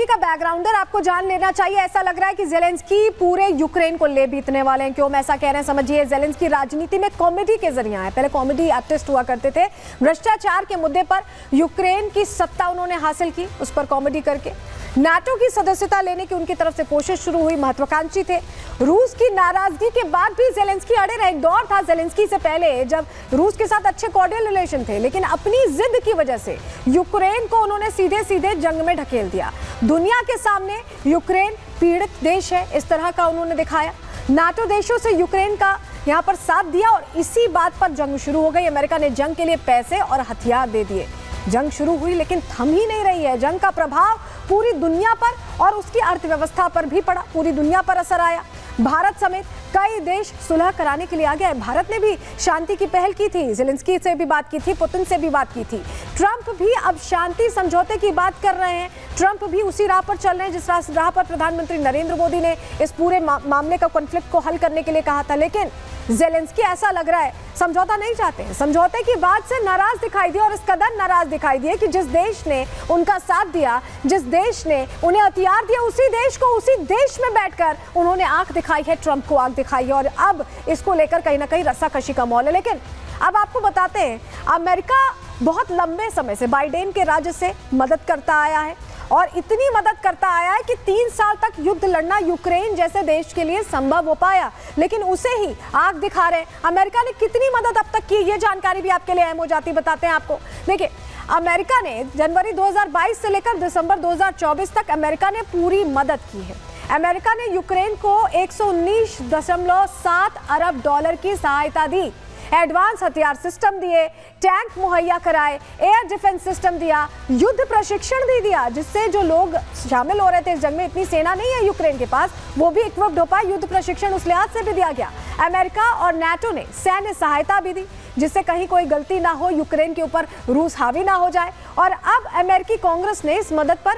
Zelensky का बैकग्राउंडर आपको जान लेना चाहिए। ऐसा लग रहा है कि जेलेंस्की पूरे यूक्रेन को ले बीतने वाले हैं। क्यों मैं ऐसा कह रहे हैं समझिए। जेलेंस्की राजनीति में कॉमेडी के जरिए आए, पहले कॉमेडी आर्टिस्ट हुआ करते थे। भ्रष्टाचार के मुद्दे पर यूक्रेन की सत्ता उन्होंने हासिल की, उस पर कॉमेडी करके। नाटो की सदस्यता लेने की उनकी तरफ से कोशिश शुरू हुई, महत्वाकांक्षी थे। रूस की नाराजगी के बाद भी जेलेंस्की अड़े रहे। एक दौर था जेलेंस्की से पहले जब रूस के साथ अच्छे कॉर्डियल रिलेशन थे, लेकिन अपनी जिद की वजह से यूक्रेन को उन्होंने सीधे सीधे जंग में ढकेल दिया। दुनिया के सामने यूक्रेन पीड़ित देश है, इस तरह का उन्होंने दिखाया। नाटो देशों से यूक्रेन का यहाँ पर साथ दिया और इसी बात पर जंग शुरू हो गई। अमेरिका ने जंग के लिए पैसे और हथियार दे दिए। जंग शुरू हुई लेकिन थम ही नहीं रही है। जंग का प्रभाव पूरी दुनिया पर और उसकी अर्थव्यवस्था पर भी पड़ा, पूरी दुनिया पर असर आया। भारत समेत कई देश सुलह कराने के लिए आ गए। भारत ने भी शांति की पहल की थी, जेलेंस्की से भी बात की थी, पुतिन से भी बात की थी। ट्रंप भी अब शांति समझौते की बात कर रहे हैं। ट्रंप भी उसी राह पर चल रहे हैं जिस राह पर प्रधानमंत्री नरेंद्र मोदी ने इस पूरे मामले का कॉन्फ्लिक्ट को हल करने के लिए कहा था। लेकिन जेलेंस्की ऐसा लग रहा है समझौता नहीं चाहते हैं। समझौते की बात से नाराज दिखाई दिए और इस कदर नाराज दिखाई दिए कि जिस देश ने उनका साथ दिया, जिस देश ने उन्हें हथियार दिया, उसी देश को उसी देश में बैठकर उन्होंने आंख दिखाई है, ट्रंप को आंख दिखाई है। और अब इसको लेकर कहीं ना कहीं रस्साकशी का माहौल है। लेकिन अब आपको बताते हैं, अमेरिका बहुत लंबे समय से बाइडेन के राज्य से मदद करता आया है और इतनी मदद करता आया है कि 3 साल तक युद्ध लड़ना यूक्रेन जैसे देश के लिए संभव हो पाया, लेकिन उसे ही आग दिखा रहे हैं। अमेरिका ने कितनी मदद अब तक की, ये जानकारी भी आपके लिए अहम हो जाती, बताते हैं आपको। देखिए, अमेरिका ने जनवरी 2022 से लेकर दिसंबर 2024 तक अमेरिका ने पूरी मदद की है। अमेरिका ने यूक्रेन को 119.7 अरब डॉलर की सहायता दी, एडवांस हथियार सिस्टम दिए, टैंक मुहैया कराए, एयर डिफेंस सिस्टम दिया, युद्ध प्रशिक्षण भी दिया, जिससे जो लोग शामिल हो रहे थे इस जंग में, इतनी सेना नहीं है यूक्रेन के पास, वो भी इक्विप्ड हो पाए। युद्ध प्रशिक्षण उस लिहाज से भी दिया गया। अमेरिका और नाटो ने सैन्य सहायता भी दी जिससे कहीं कोई गलती ना हो, यूक्रेन के ऊपर रूस हावी ना हो जाए। और अब अमेरिकी कांग्रेस ने इस मदद पर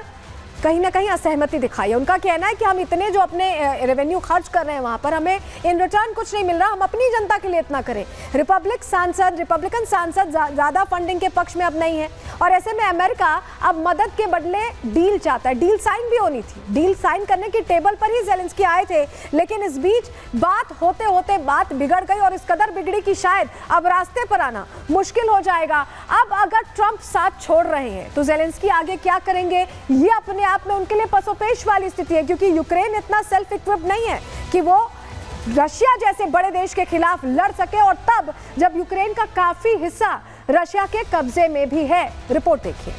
कहीं ना कहीं असहमति दिखाई है। उनका कहना है कि हम इतने जो अपने रेवेन्यू खर्च कर रहे हैं वहां पर, हमें इन रिटर्न कुछ नहीं मिल रहा, हम अपनी जनता के लिए इतना करें। रिपब्लिकन सांसद ज्यादा फंडिंग के पक्ष में अब नहीं है और ऐसे में अमेरिका अब मदद के बदले डील चाहता है। डील साइन भी होनी थी, डील साइन करने की टेबल पर ही जेलेंस्की आए थे, लेकिन इस बीच बात होते होते बात बिगड़ गई और इस कदर बिगड़ी कि शायद अब रास्ते पर आना मुश्किल हो जाएगा। अब अगर ट्रंप साथ छोड़ रहे हैं तो जेलेंस्की आगे क्या करेंगे, ये अपने आप में उनके लिए पसोपेश वाली स्थिति है, क्योंकि यूक्रेन इतना सेल्फ इक्विप्ड नहीं है कि वो रशिया जैसे बड़े देश के खिलाफ लड़ सके, और तब जब यूक्रेन का काफी हिस्सा रशिया के कब्जे में भी है। रिपोर्ट देखिए।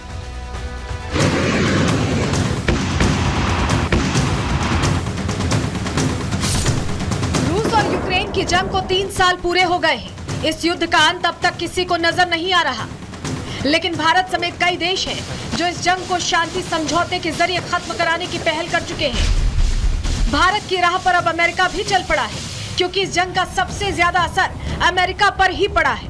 रूस और यूक्रेन की जंग को 3 साल पूरे हो गए हैं। इस युद्ध का अंत अब तक किसी को नजर नहीं आ रहा, लेकिन भारत समेत कई देश हैं जो इस जंग को शांति समझौते के जरिए खत्म कराने की पहल कर चुके हैं। भारत की राह पर अब अमेरिका भी चल पड़ा है, क्योंकि इस जंग का सबसे ज्यादा असर अमेरिका पर ही पड़ा है।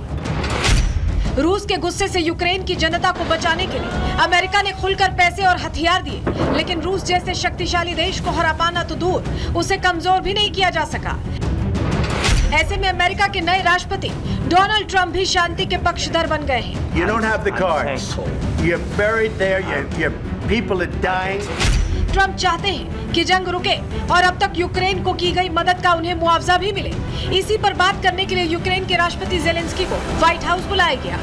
रूस के गुस्से से यूक्रेन की जनता को बचाने के लिए अमेरिका ने खुलकर पैसे और हथियार दिए, लेकिन रूस जैसे शक्तिशाली देश को हरा पाना तो दूर, उसे कमजोर भी नहीं किया जा सका। ऐसे में अमेरिका के नए राष्ट्रपति डोनाल्ड ट्रंप भी शांति के पक्षधर बन गए हैं। You don't have the cards. You're buried there. Your people are dying. Trump चाहते हैं कि जंग रुके और अब तक यूक्रेन को की गई मदद का उन्हें मुआवजा भी मिले। इसी पर बात करने के लिए यूक्रेन के राष्ट्रपति जेलेंस्की को व्हाइट हाउस बुलाया गया।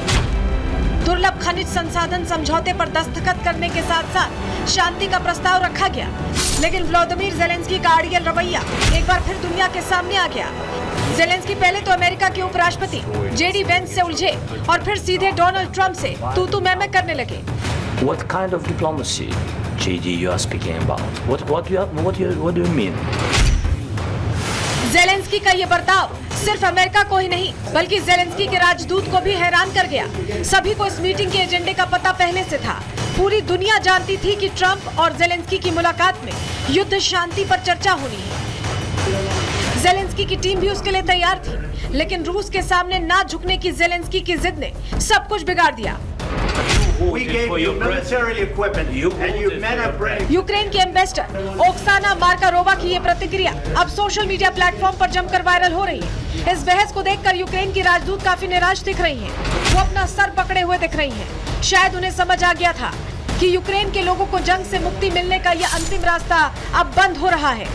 दुर्लभ खनिज संसाधन समझौते पर दस्तखत करने के साथ साथ शांति का प्रस्ताव रखा गया, लेकिन व्लादिमीर जेलेंस्की का अड़ियल रवैया एक बार फिर दुनिया के सामने आ गया। जेलेंस्की पहले तो अमेरिका के उपराष्ट्रपति जेडी वेंस से उलझे और फिर सीधे डोनाल्ड ट्रंप से तू मैं करने लगे। What kind of diplomacy, JD, you are speaking about? What do you mean? Zelensky का ये बर्ताव सिर्फ अमेरिका को ही नहीं बल्कि जेलेंस्की के राजदूत को भी हैरान कर गया। सभी को इस मीटिंग के एजेंडे का पता पहले से था। पूरी दुनिया जानती थी कि ट्रंप और जेलेंस्की की मुलाकात में युद्ध शांति पर चर्चा होनी है। जेलेंस्की की टीम भी उसके लिए तैयार थी, लेकिन रूस के सामने ना झुकने की जेलेंस्की की जिद ने सब कुछ बिगाड़ दिया। यूक्रेन के एम्बेसडर ओक्साना मार्कारोवा की ये प्रतिक्रिया अब सोशल मीडिया प्लेटफॉर्म पर जमकर वायरल हो रही है। इस बहस को देखकर यूक्रेन की राजदूत काफी निराश दिख रही हैं। वो अपना सर पकड़े हुए दिख रही हैं। शायद उन्हें समझ आ गया था कि यूक्रेन के लोगों को जंग से मुक्ति मिलने का यह अंतिम रास्ता अब बंद हो रहा है।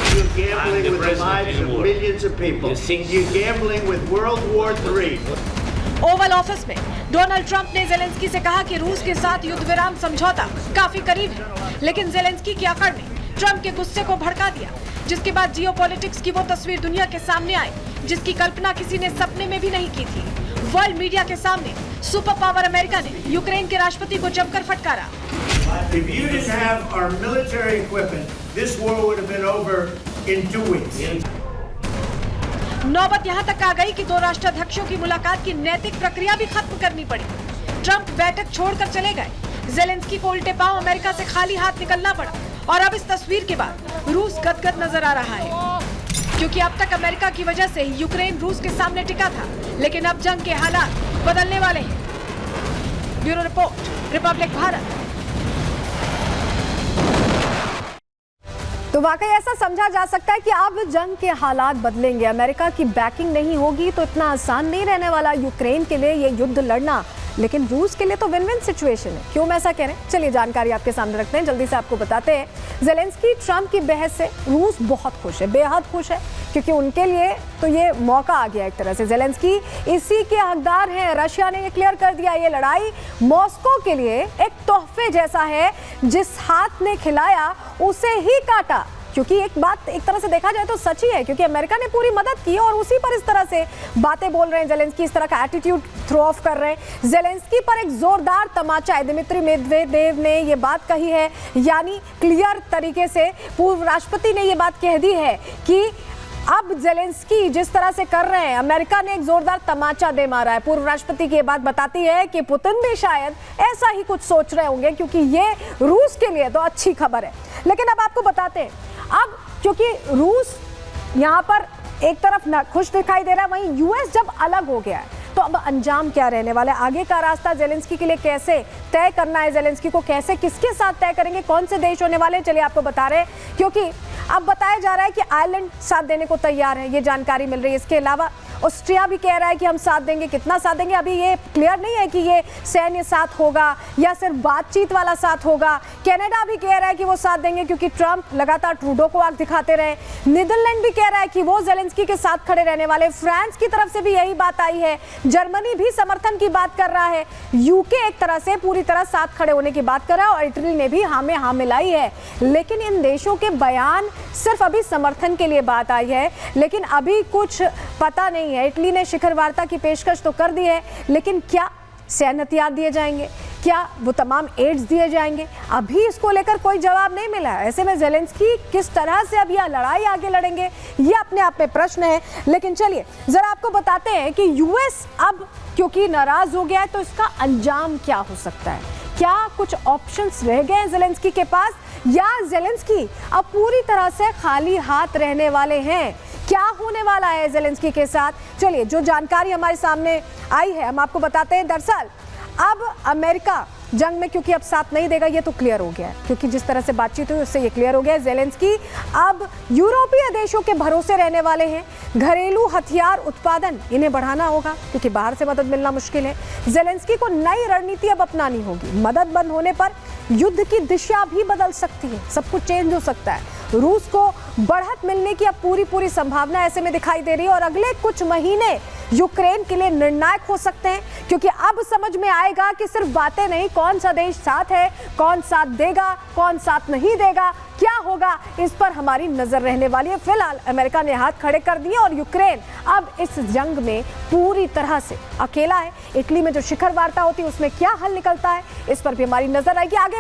You're gambling with the lives of millions of people. You're gambling with World War III. Oval office में डोनाल्ड ट्रंप ने जेलेंस्की से कहा कि रूस के साथ युद्ध विराम समझौता काफी करीब है, लेकिन जेलेंस्की की अकड़ ने ट्रंप के गुस्से को भड़का दिया, जिसके बाद जियोपॉलिटिक्स की वो तस्वीर दुनिया के सामने आई जिसकी कल्पना किसी ने सपने में भी नहीं की थी। वर्ल्ड मीडिया के सामने सुपर पावर अमेरिका ने यूक्रेन के राष्ट्रपति को जमकर फटकारा। If you didn't have our military equipment, this war would have been over in 2 weeks. नौबत यहाँ तक आ गई कि दो राष्ट्राध्यक्षों की मुलाकात की नैतिक प्रक्रिया भी खत्म करनी पड़ी। ट्रंप बैठक छोड़कर चले गए, जेलेंस्की को उल्टे पांव अमेरिका से खाली हाथ निकलना पड़ा और अब इस तस्वीर के बाद रूस गदगद नजर आ रहा है, क्योंकि अब तक अमेरिका की वजह से यूक्रेन रूस के सामने टिका था, लेकिन अब जंग के हालात बदलने वाले हैं। Bureau report, Republic Bharat. तो वाकई ऐसा समझा जा सकता है कि अब जंग के हालात बदलेंगे, अमेरिका की बैकिंग नहीं होगी तो इतना आसान नहीं रहने वाला यूक्रेन के लिए ये युद्ध लड़ना, लेकिन रूस के लिए तो विन विन सिचुएशन है। क्यों मैं ऐसा कह रहे हैं, चलिए जानकारी आपके सामने रखते हैं, जल्दी से आपको बताते हैं। जेलेंस्की ट्रंप की बहस से रूस बहुत खुश है, बेहद खुश है, क्योंकि उनके लिए तो ये मौका आ गया एक तरह से। जेलेंस्की इसी के हकदार हैं, रशिया ने ये क्लियर कर दिया, ये लड़ाई मॉस्को के लिए एक तोहफे जैसा है, जिस हाथ ने खिलाया उसे ही काटा। क्योंकि एक बात एक तरह से देखा जाए तो सच ही है, क्योंकि अमेरिका ने पूरी मदद की और उसी पर इस तरह से बातें बोल रहे हैं जेलेंस्की, इस तरह का एटीट्यूड थ्रो ऑफ कर रहे हैं। जेलेंस्की पर एक जोरदार तमाचा है, दिमित्री मेदवेदेव ने ये बात कही है, यानी क्लियर तरीके से पूर्व राष्ट्रपति ने ये बात कह दी है कि अब जेलेंस्की जिस तरह से कर रहे हैं, अमेरिका ने एक जोरदार तमाचा दे मारा है। पूर्व राष्ट्रपति की ये बात बताती है कि पुतिन भी शायद ऐसा ही कुछ सोच रहे होंगे, क्योंकि ये रूस के लिए तो अच्छी खबर है। लेकिन अब आपको बताते हैं, अब क्योंकि रूस यहाँ पर एक तरफ खुश दिखाई दे रहा है, वहीं यूएस जब अलग हो गया है, तो अब अंजाम क्या रहने वाला है, आगे का रास्ता जेलेंस्की के लिए कैसे तय करना है, जेलेंस्की को कैसे किसके साथ तय करेंगे, कौन से देश होने वाले हैं, चलिए आपको बता रहे हैं। क्योंकि अब बताया जा रहा है कि आयरलैंड साथ देने को तैयार है, ये जानकारी मिल रही है। इसके अलावा ऑस्ट्रिया भी कह रहा है कि हम साथ देंगे, कितना साथ देंगे अभी ये क्लियर नहीं है कि ये सैन्य साथ होगा या सिर्फ बातचीत वाला साथ होगा। कनाडा भी कह रहा है कि वो साथ देंगे, क्योंकि ट्रंप लगातार ट्रूडो को आंख दिखाते रहे। नीदरलैंड भी कह रहा है कि वो जेलेंस्की के साथ खड़े रहने वाले। फ्रांस की तरफ से भी यही बात आई है, जर्मनी भी समर्थन की बात कर रहा है, यूके एक तरह से पूरी तरह साथ खड़े होने की बात कर रहा है और इटली ने भी हाँ में हाँ मिलाई है। लेकिन इन देशों के बयान सिर्फ अभी समर्थन के लिए बात आई है, लेकिन अभी कुछ पता नहीं है। इटली ने शिखर वार्ता की पेशकश तो कर दी है, लेकिन क्या सैन्य हथियार दिए जाएंगे, क्या वो तमाम एड्स दिए जाएंगे, अभी इसको लेकर कोई जवाब नहीं मिला है। ऐसे में जेलेंस्की किस तरह से अब यह लड़ाई आगे लड़ेंगे, ये अपने आप में प्रश्न है। लेकिन चलिए जरा आपको बताते हैं कि यूएस अब क्योंकि नाराज हो गया है, तो इसका अंजाम क्या हो सकता है, क्या कुछ ऑप्शंस रह गए हैं जेलेंस्की के पास, या जेलेंस्की अब पूरी तरह से खाली हाथ रहने वाले हैं, क्या होने वाला है जेलेंस्की के साथ। चलिए जो जानकारी हमारे सामने आई है हम आपको बताते हैं। दरअसल अब अमेरिका जंग में क्योंकि अब साथ नहीं देगा, ये तो क्लियर हो गया है, क्योंकि जिस तरह से बातचीत हुई उससे ये क्लियर हो गया है। जेलेंस्की अब यूरोपीय देशों के भरोसे रहने वाले हैं। घरेलू हथियार उत्पादन इन्हें बढ़ाना होगा, क्योंकि बाहर से मदद मिलना मुश्किल है। जेलेंस्की को नई रणनीति अब अपनानी होगी। मदद बंद होने पर युद्ध की दिशा भी बदल सकती है, सब कुछ चेंज हो सकता है। रूस को बढ़त मिलने की अब पूरी संभावना ऐसे में दिखाई दे रही है और अगले कुछ महीने यूक्रेन के लिए निर्णायक हो सकते हैं, क्योंकि अब समझ में आएगा कि सिर्फ बातें नहीं, कौन सा देश साथ है, कौन साथ देगा, कौन साथ नहीं देगा, क्या होगा, इस पर हमारी नजर रहने वाली है। फिलहाल अमेरिका ने हाथ खड़े कर दिए और यूक्रेन अब इस जंग में पूरी तरह से अकेला है। इटली में जो शिखर वार्ता होती है उसमें क्या हल निकलता है, इस पर भी हमारी नजर आएगी। आगे